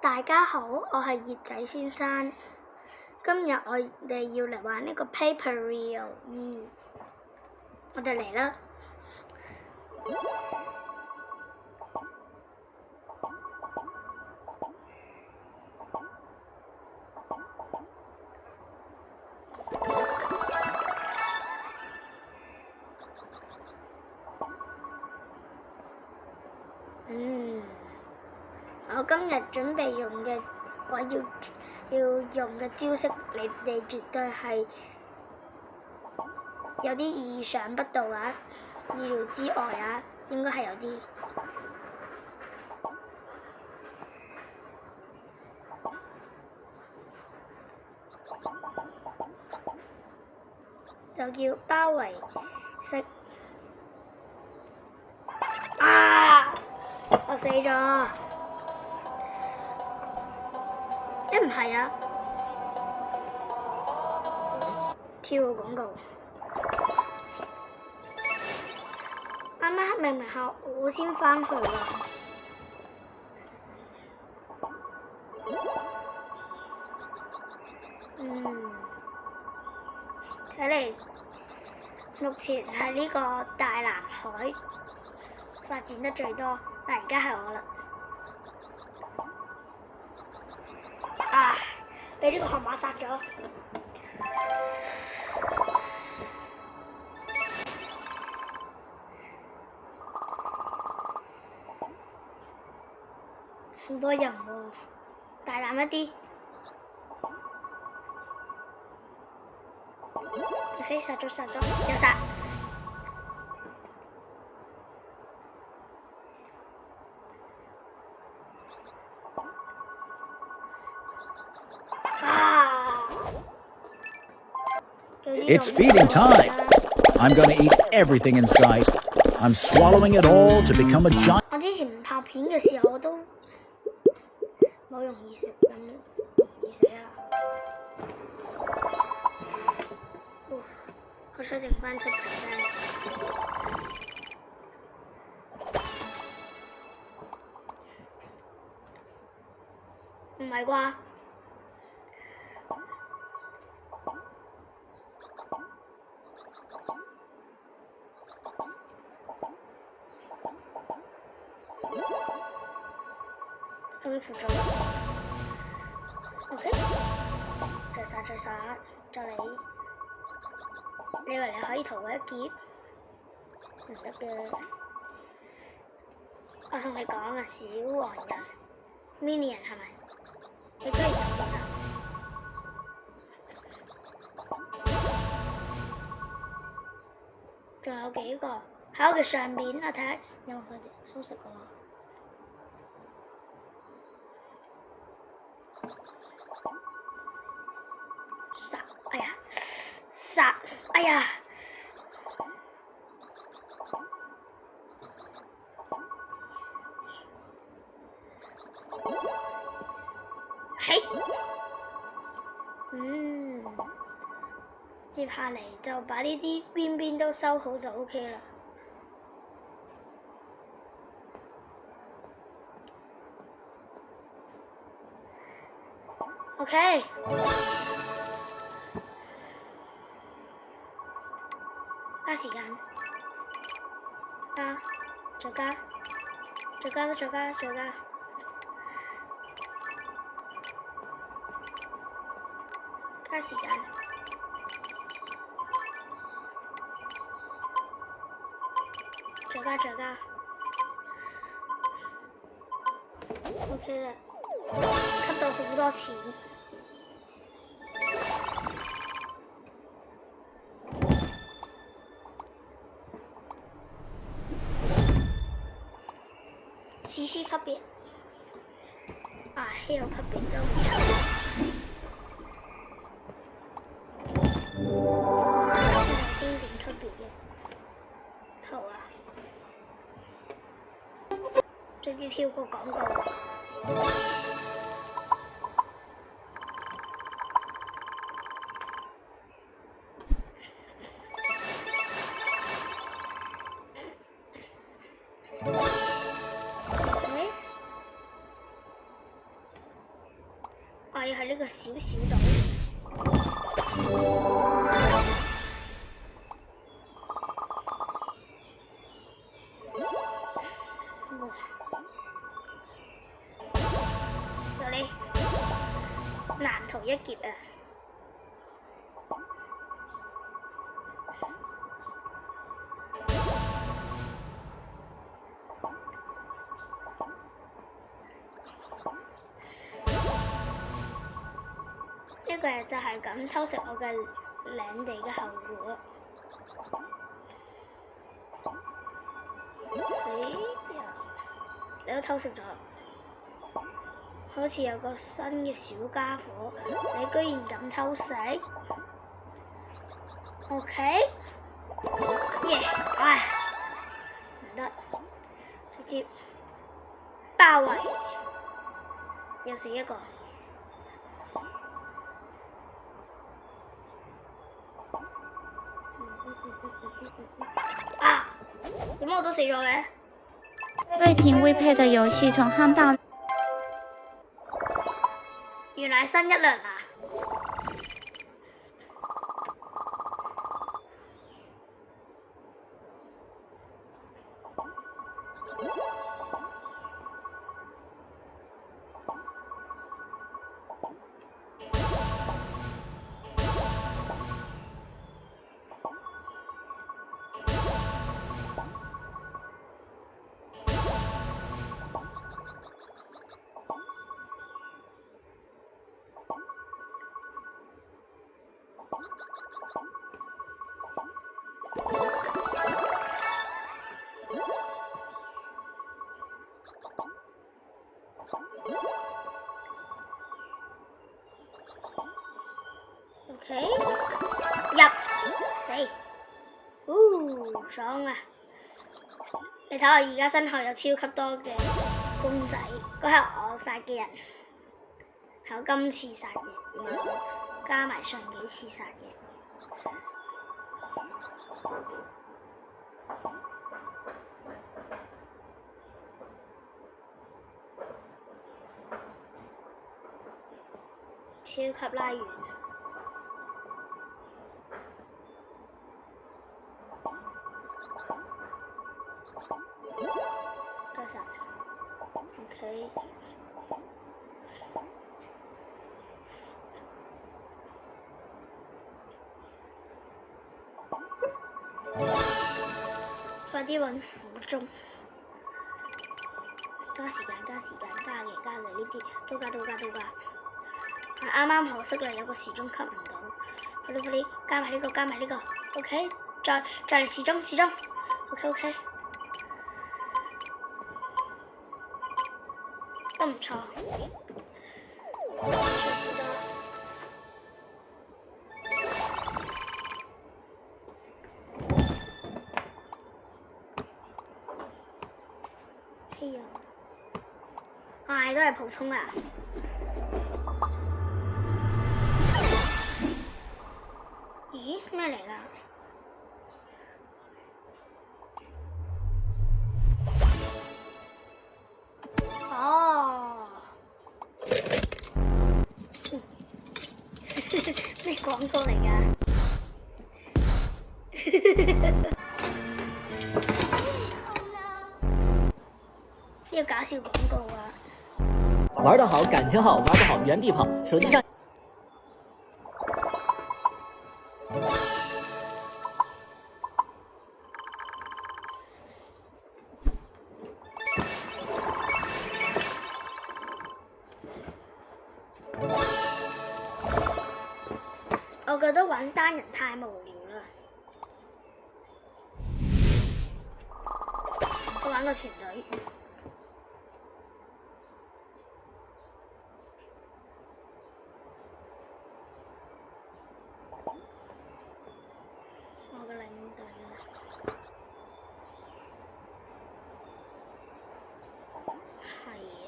大家好，我係葉仔先生。今日我哋要嚟玩呢個 Paper Real 2，我哋嚟啦。我今日準備用嘅，我要用嘅招式，你哋絕對係有啲意想不到啊！意料之外啊，應該係有啲。就叫包圍式。啊！我死咗。唔係啊，跳個廣告。啱啱明明係我先返去啊。睇嚟目前係呢個大藍海發展得最多，但而家係我啦。啊！俾呢個河馬殺咗。好多人喎，大膽一啲。OK， 殺咗，又殺。It's feeding time. I'm gonna eat everything in sight. I'm swallowing it all to become a giant. 我之前拍片嘅時候，我都冇容易食咁容易死啊！好彩剩翻7%。唔係啩？終於扶咗啦 ！OK， 再殺，再嚟。你以為你可以逃過一劫？唔得嘅。我同你講啊，小黃人 Minion 係咪？你居然有電啊！仲有幾個喺我嘅上面，我睇下有冇佢哋偷食我。殺！哎呀！殺！哎呀！嘿！接下嚟就把呢啲邊都收好就 OK 啦。OK。加時間，再加，加時間，再加 ，OK 啦，吸到好多錢。CC 級別，稀有級別都唔錯。經典級別嘅圖啊，直接跳過廣告。以喺呢個小小島。有你難逃一劫啊！呢個就係咁偷食我嘅領地嘅後果。你都偷食咗，好似有個新嘅小家伙，你居然敢偷食 ？OK， 耶！唉，唔得，直接包圍，又死一個。啊！點解我都死咗嘅？为评微配的游戏从夯到，原來新一輪啊！OK， 入死，爽啊！你睇我而家身後有超級多嘅公仔，嗰係我殺嘅人，係我今次殺嘅，唔係我加埋上幾次殺嘅。超級拉完，多謝 ，OK。快啲揾補鐘，加時間，加嘅呢啲都加。啱啱可惜啦，有個時鐘吸唔到，快啲，加埋呢個 ，OK， 再嚟時鐘 ，OK， 都唔錯。唉，都係普通啊。咦？咩嚟㗎？哦，咩廣告嚟㗎？呢個搞笑廣告啊！玩得好，感情好；玩不好，原地跑。手機上。我覺得玩單人太無聊啦，我玩個團隊。我嘅領隊啊，係啊。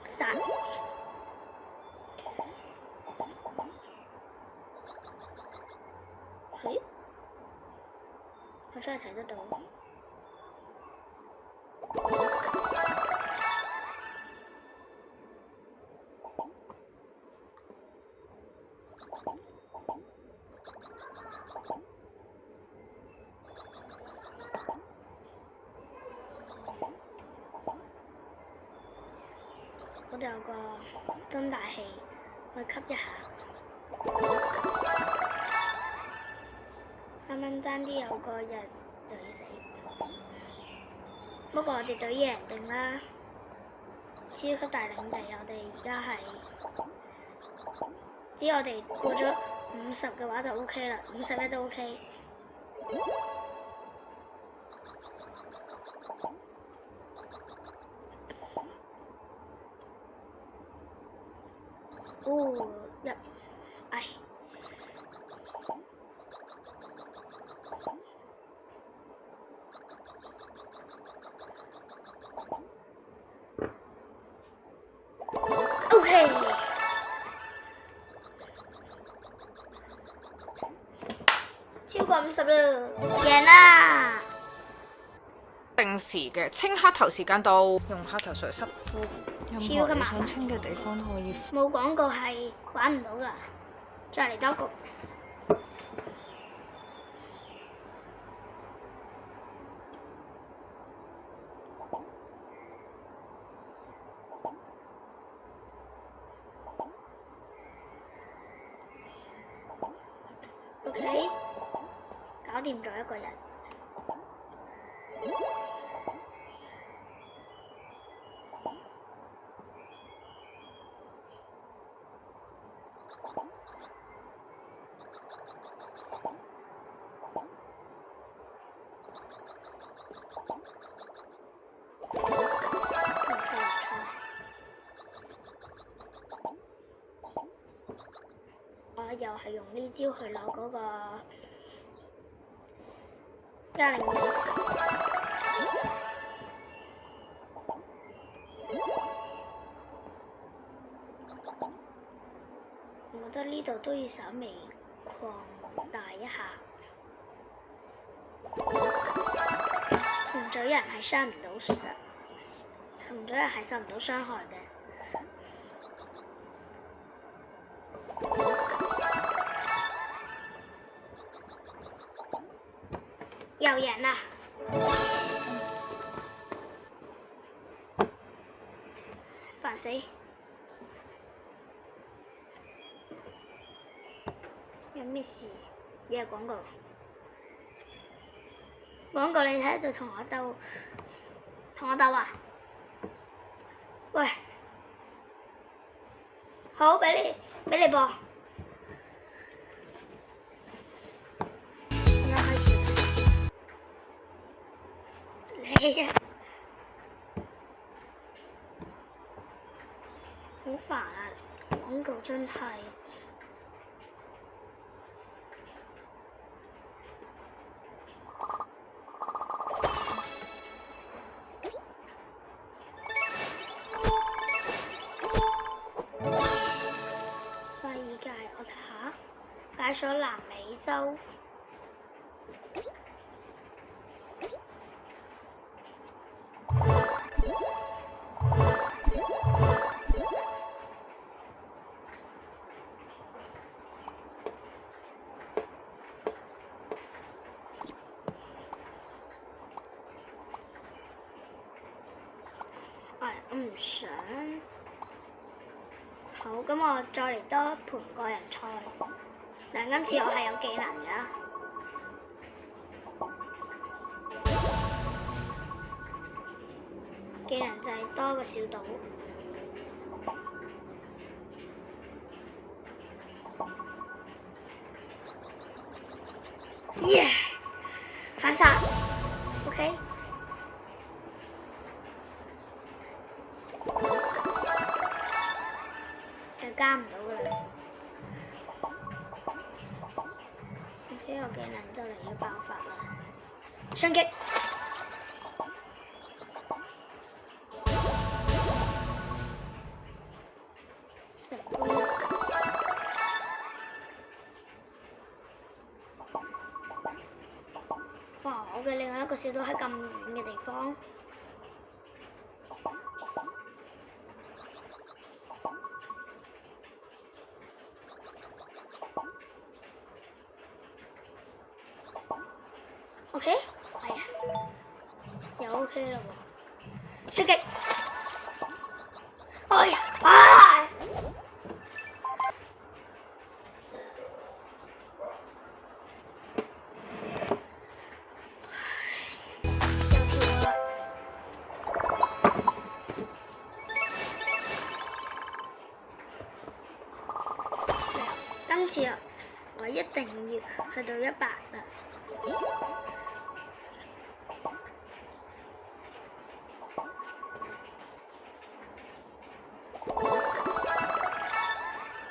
殺真係睇得到。嗰度有個增大器，我吸一下。啱啱爭啲有個人就要死，不過我哋隊贏定啦！超級大領地，我哋而家係，只要我哋過咗50嘅話就 OK 啦，51都 OK。哦，唉。OK， 超過50啦，贏啦！定時嘅清黑頭時間到，用黑頭水濕敷。超級麻煩，想清嘅地方可以。冇廣告係玩唔到㗎，再嚟多局。OK， 搞掂咗一個人。我又係用呢招去攞嗰個加領地。我覺得呢度都要稍微擴大一下。紅嘴人係傷唔到紅嘴人係受唔到傷害嘅。又贏啦！煩死！有咩事？又係廣告。廣告你睇就同我鬥啊！喂，好，俾你播。好煩啊！廣告真係世界，我睇下解鎖南美洲。我唔想。好，咁我再嚟多一盤個人賽。但今次我係有技能㗎。技能就係多個小島。耶！反殺。OK。加唔到㗎啦。OK， 我技能就嚟要爆發啦！雙擊。成功。哇！我嘅另外一個小島喺咁遠嘅地方。OK， 係啊，又 OK 啦喎，出擊！哎呀，啊！今次啊，我一定要去到100啦！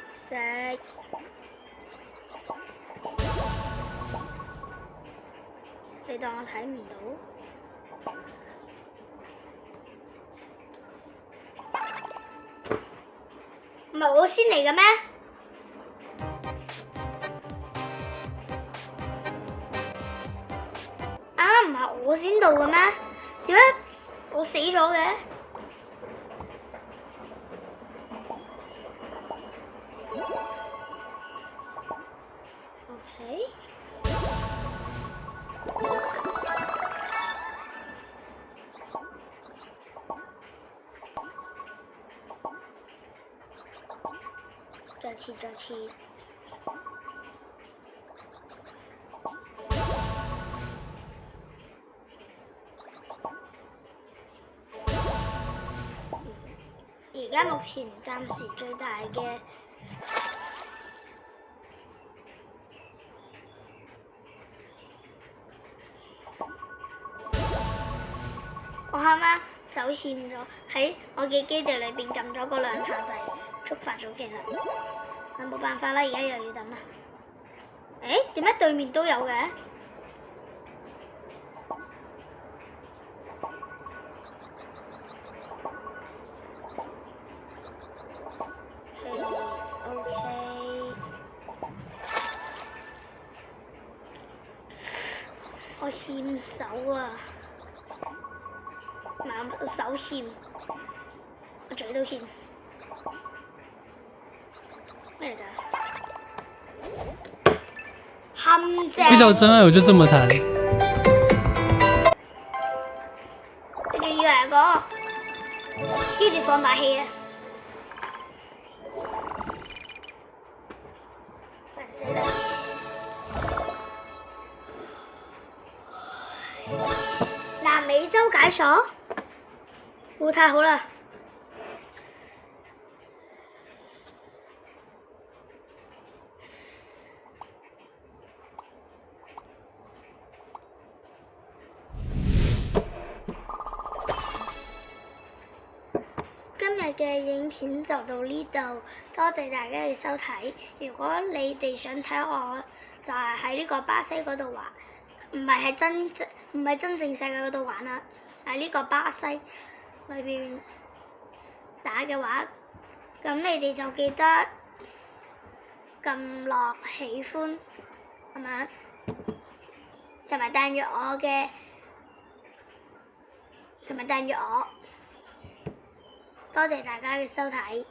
食，你當我睇唔到？唔係我先嚟嘅咩？唔係我先到嘅咩？點解我死咗嘅？OK。再次。而家目前暫時最大嘅我啱啱手欠咗，喺我嘅基地裏邊撳咗嗰2下掣，觸發咗技能。但冇辦法啦，而家又要等啦。誒，點解對面都有嘅？OK， 我欠手啊，唔係我手欠，我嘴都欠。咩嚟㗎？陷阱。遇到真愛我就這麼談。你仲以為係個基地放大器啊？死啦！南美洲解鎖，太好啦！今日嘅影片就到呢度，多謝大家嘅收睇。如果你哋想睇我，就係喺呢個巴西嗰度玩，唔係真正世界嗰度玩啦，喺呢個巴西裏邊打嘅話，咁你哋就記得撳落喜歡，係咪？同埋訂閱我嘅，多謝大家嘅收睇。